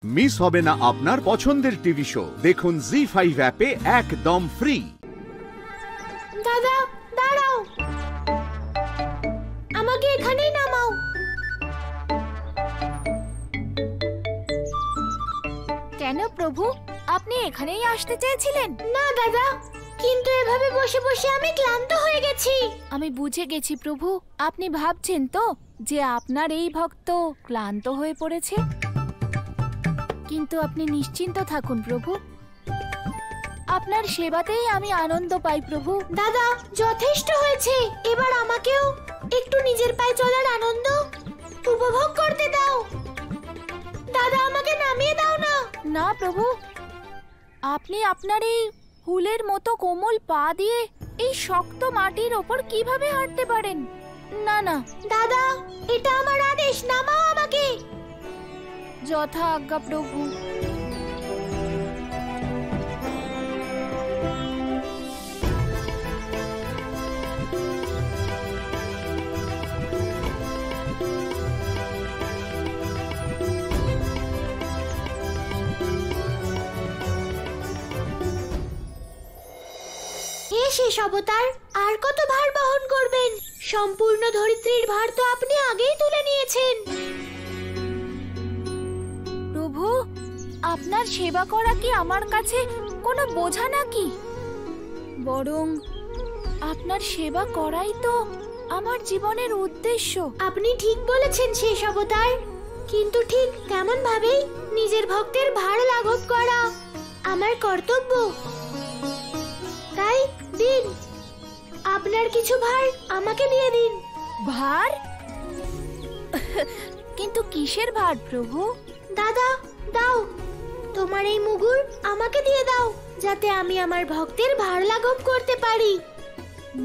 Miss হবে না আপনার পছন্দের টিভি শো। দেখুন জি5 অ্যাপে একদম ফ্রি। দাদা দাঁড়াও, আমাকে এখানেই নামাও। কেন প্রভু, আপনি এখানেই আসতে চেয়েছিলেন? না দাদা, কিন্তু এভাবে বসে বসে আমি ক্লান্ত হয়ে গেছি। আমি বুঝে গেছি প্রভু, আপনি ভাবছেন তো যে আপনার এই ভক্ত ক্লান্ত হয়ে পড়েছে, কিন্তু আপনি নিশ্চিন্ত থাকুন প্রভু, আপনার সেবাতেই আমি আনন্দ পাই প্রভু। দাদা যথেষ্ট হয়েছে, এবার আমাকেও একটু নিজের পায়ে চলার আনন্দ উপভোগ করতে দাও। দাদা আমাকে নামিয়ে দাও না। না প্রভু, আপনি আপনার এই ফুলের মতো কোমল পা দিয়ে এই শক্ত মাটির ওপর কিভাবে হাঁটতে পারেন? না না দাদা, এটা আমার আদেশ, নামাও আমাকে। যথা আজ্ঞা প্রভু। হে শেষ অবতার, আর কত ভার বহন করবেন? সম্পূর্ণ ধরিত্রীর ভার তো আপনি আগেই তুলে নিয়েছেন। প্রভু, আপনার সেবা করা কি আমার কাছে কোনো বোঝা নাকি? বরং আপনার সেবা করাই তো আমার জীবনের উদ্দেশ্য। আপনি ঠিক বলেছেন শেষ অবতার, কিন্তু ঠিক তেমন ভাবেই নিজের ভক্তের ভার লাঘব করা আমার কর্তব্য। তাই দিন, আপনার কিছু ভার আমাকে দিয়ে দিন। ভার? কিন্তু কিসের ভার প্রভু? দাদা দাও, তোমার এই মুগুর আমাকে দিয়ে দাও, যাতে আমি আমার ভক্তের ভার লাঘব করতে পারি।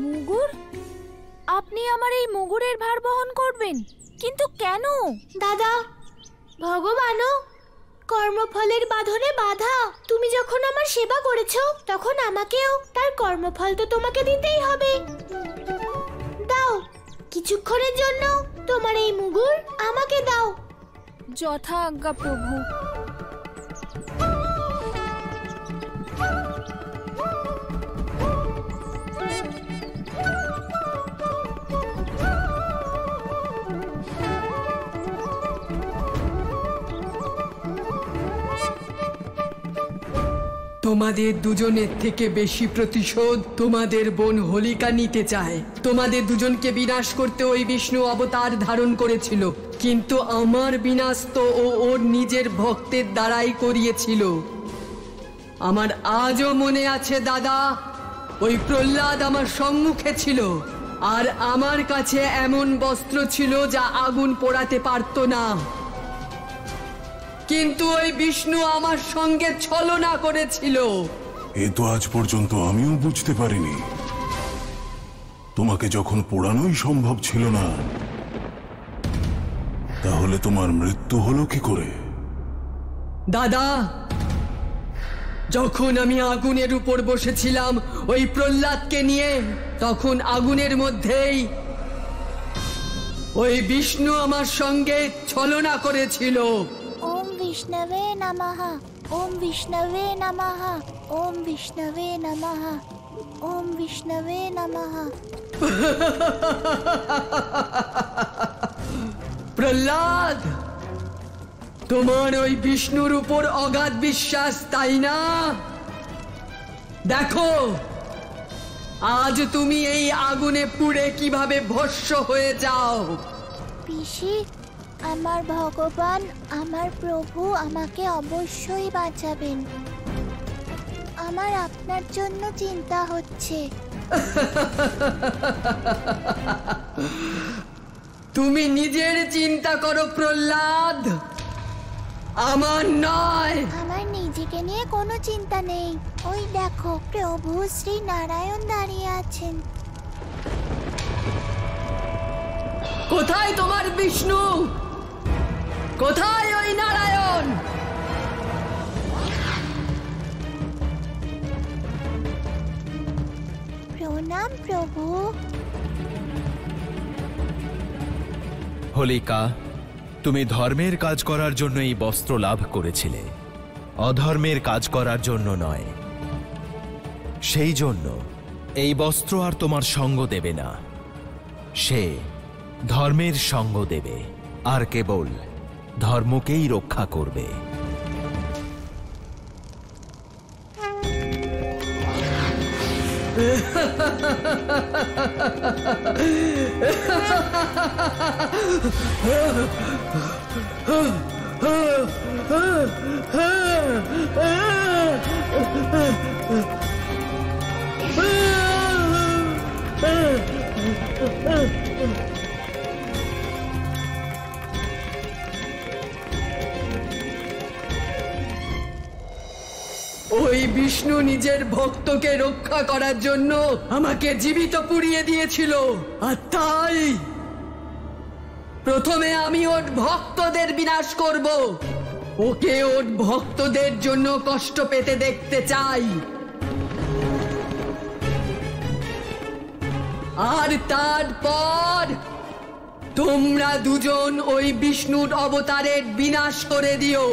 মুগুর? আপনি আমার এই মুগুরের ভার বহন করবেন? কিন্তু কেন? দাদা, ভগবানও কর্মফলের বাঁধনে বাঁধা। তুমি যখন আমার সেবা করেছো, তখন আমাকেও তার কর্মফল তো তোমাকে দিতেই হবে। দাও, কিছুক্ষণের জন্য তোমার এই মুগুর আমাকে দাও। যথা আজ্ঞা প্রভু। তোমাদের দুজনের থেকে বেশি প্রতিশোধ তোমাদের বোন হোলিকা নিতে চায়। তোমাদের দুজনকে বিনাশ করতে ওই বিষ্ণু অবতার ধারণ করেছিল, কিন্তু আমার বিনাশ তো ও ওর নিজের ভক্তের দ্বারাই করিয়েছিল। আমার আজও মনে আছে দাদা, ওই প্রহ্লাদ আমার সম্মুখে ছিল, আর আমার কাছে এমন বস্ত্র ছিল যা আগুন পোড়াতে পারত না, কিন্তু ওই বিষ্ণু আমার সঙ্গে ছলনা করেছিল। এ তো আজ পর্যন্ত আমিও বুঝতে পারিনি। তোমাকে যখন পোড়ানোই সম্ভব ছিল না, তাহলে তোমার মৃত্যু হলো কি করে? দাদা, যখন আমি আগুনের উপর বসেছিলাম ওই প্রহ্লাদকে নিয়ে, তখন আগুনের মধ্যেই ওই বিষ্ণু আমার সঙ্গে ছলনা করেছিল। ওম বিষ্ণবে নমঃ, ওম বিষ্ণবে নমঃ, ওম বিষ্ণবে নমঃ, ওম বিষ্ণবে নমঃ। প্রহ্লাদ, তোমার ওই বিষ্ণুর উপর অগাধ বিশ্বাস, তাই না? দেখো, আজ তুমি এই আগুনে পুড়ে কিভাবে ভস্ম হয়ে যাও। পিসি, আমার ভগবান, আমার প্রভু আমাকে অবশ্যই বাঁচাবেন। আমার আপনার জন্য চিন্তা হচ্ছে। তুমি নিজের চিন্তা করো প্রহ্লাদ, আমার নয়। আমার নিজেকে নিয়ে কোনো চিন্তা নেই। ওই দেখো, প্রভু শ্রী নারায়ণ দাঁড়িয়ে আছেন। কোথায় তোমার বিষ্ণু? কোথায় ওই নারায়ণ? প্রণাম প্রভু। হোলিকা, তুমি ধর্মের কাজ করার জন্য এই বস্ত্র লাভ করেছিলে, অধর্মের কাজ করার জন্য নয়। সেই জন্য এই বস্ত্র আর তোমার সঙ্গ দেবে না, সে ধর্মের সঙ্গ দেবে আর কেবল ধর্মকেই রক্ষা করবে। ওই বিষ্ণু নিজের ভক্তকে রক্ষা করার জন্য আমাকে জীবিত পুড়িয়ে দিয়েছিল, আর তাই প্রথমে আমি ওর ভক্তদের বিনাশ করব। ওকে ওর ভক্তদের জন্য কষ্ট পেতে দেখতে চাই, আর তারপর তোমরা দুজন ওই বিষ্ণুর অবতারের বিনাশ করে দিও।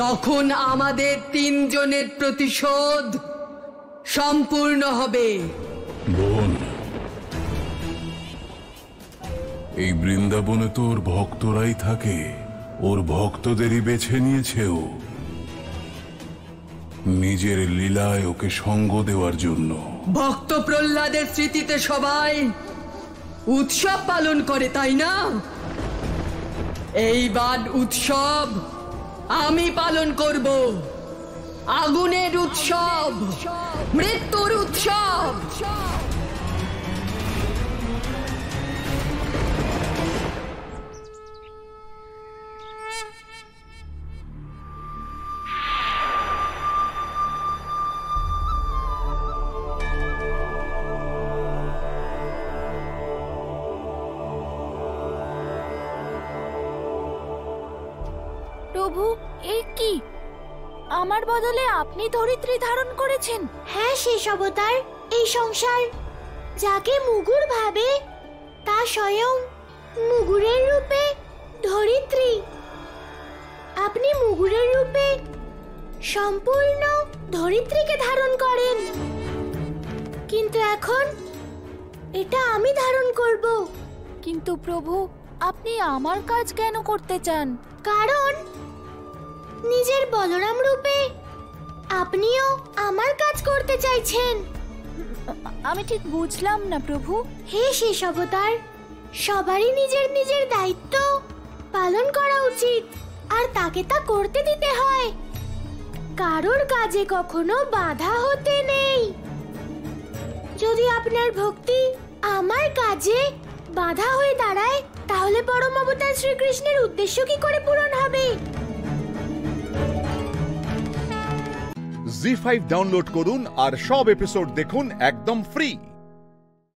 তখন আমাদের তিনজনের প্রতিশোধ সম্পূর্ণ হবে। বোন, এই বৃন্দাবনে তো ওর ভক্তরাই থাকে, ওর ভক্তদেরই বেছে নিয়েছে ও নিজের লীলায় ওকে সঙ্গ দেওয়ার জন্য। ভক্ত প্রহ্লাদের স্মৃতিতে সবাই উৎসব পালন করে, তাই না? এইবার উৎসব আমি পালন করব, আগুনের উৎসব, মৃত্যুর উৎসব। প্রভু, এই কি? আমার বদলে আপনি ধরিত্রী ধারণ করেছেন? হ্যাঁ শেষ অবতার, এই সংসার যাকে মুগুর ভাবে তা স্বয়ং মুগুরের রূপে ধরিত্রী। আপনি মুগুরের রূপে সম্পূর্ণ ধরিত্রীকে ধারণ করেন, কিন্তু এখন এটা আমি ধারণ করব। কিন্তু প্রভু, আপনি আমার কাজ কেন করতে চান? কারণ নিজের বলরাম রূপে আপনিও আমার কাজ করতে চাইছেন। আমি ঠিক বুঝলাম না প্রভু। হে শেষ অবতার, সবারই নিজের নিজের দায়িত্ব পালন করা উচিত, আর তাকে তা করতে দিতে হয়। কারোর কাজে কখনো বাধা হতে নেই। যদি আপনার ভক্তি আমার কাজে বাধা হয়ে দাঁড়ায়, তাহলে পরম অবতার শ্রীকৃষ্ণের উদ্দেশ্য কি করে পূরণ হবে? জি5 ডাউনলোড করুন আর সব এপিসোড দেখুন একদম ফ্রি।